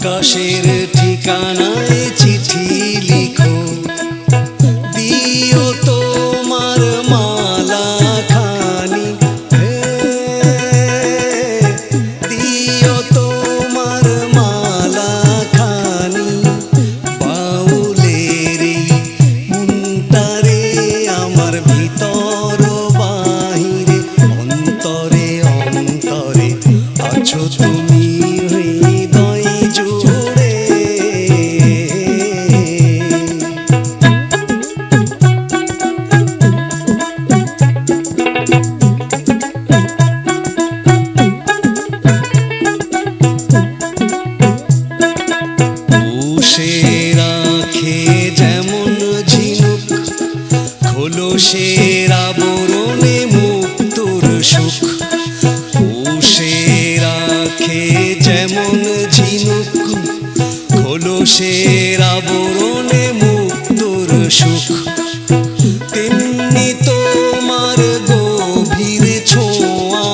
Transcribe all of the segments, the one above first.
আকাশের ঠিকানায় চিঠি লিখো, দিও তোমার মালা খানি, দিও তোমার মালা খানি। বাউলের এই মনটারে আমার ভিতর বাহিরে, অন্তরে অন্তরে আছো তুমি হৃদয় জুড়ে। পুষে রাখে যেমন ঝিনুক, খোলসের আবরণে মুক্তোর সুখ। পুষে রাখে যেমন ঝিনুক, খোলসের আবরণে মুক্তোর সুখ। তেমনি তোমার গভীর ছোঁয়া,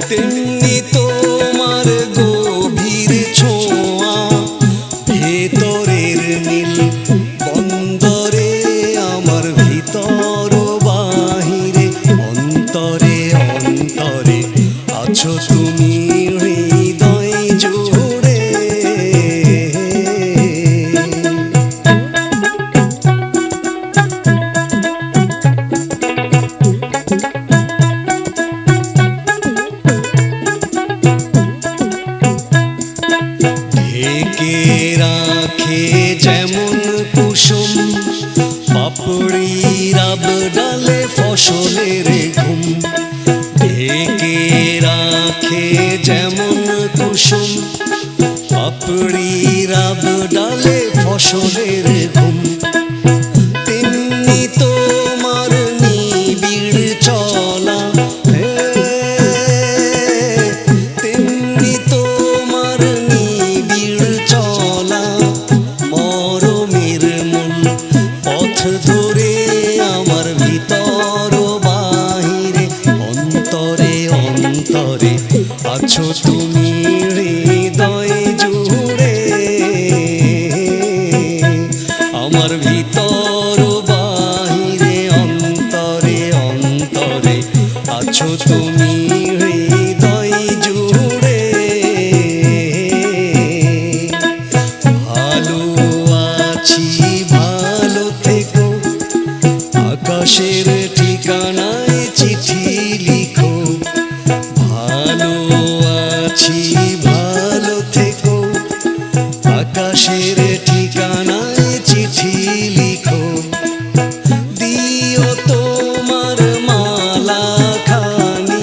তেমনি তোমার গভীর ছোঁয়া। ভেতরের নীল বন্দরে আমার ভিতর বাহিরে, অন্তরে অন্তরে আছো তুমি হৃদয় জুড়ে। ঢেকে রাখে যেমন কুসুম, পাপড়ির আবডালে ফসলের ঘুম। ঢেকে রাখে যেমন কুসুম, পাপড়ির আবডালে ফসলের ঘুম। তেমনি তোমার নিবিড় চলা, তেমনি তোমার নিবিড় চলা। মরমের মন পথ ধরে আমার ভিতর বাহিরে, অন্তরে অন্তরে আছো তুমি হৃদয় জুড়ে। আমার ভিতর বাহিরে, অন্তরে অন্তরে আছো তুমি হৃদয় জুড়ে। ভালো আছি ভালো থেকো, আকাশের ঠিকানায় চিঠি লিখো। ভালো আছি ভালো থেকো, আকাশের ঠিকানায় চিঠি লিখো। দিও তোমার মালা খানি,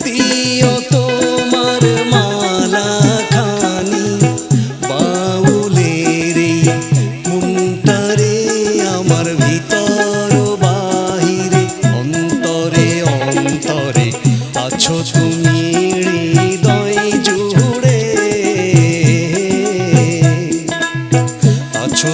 দিও তোমার মালা খানি। বাউলের এই মনটারে আমার ভিতর বাহিরে, অন্তরে অন্তরে আছো তুমি হৃদয় জুড়ে। আছো